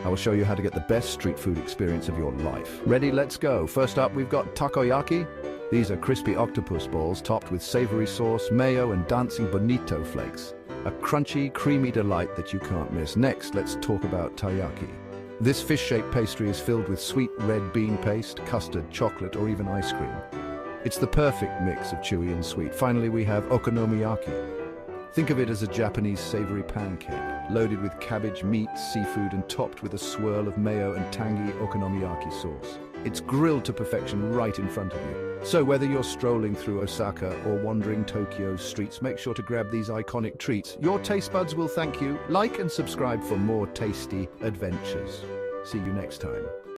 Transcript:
I will show you how to get the best street food experience of your life. Ready? Let's go. First up, we've got takoyaki. These are crispy octopus balls topped with savory sauce, mayo, and dancing bonito flakes. A crunchy, creamy delight that you can't miss. Next, let's talk about taiyaki. This fish-shaped pastry is filled with sweet red bean paste, custard, chocolate, or even ice cream. It's the perfect mix of chewy and sweet. Finally, we have okonomiyaki. Think of it as a Japanese savory pancake, loaded with cabbage, meat, seafood, and topped with a swirl of mayo and tangy okonomiyaki sauce. It's grilled to perfection right in front of you. So whether you're strolling through Osaka or wandering Tokyo's streets, make sure to grab these iconic treats. Your taste buds will thank you. Like and subscribe for more tasty adventures. See you next time.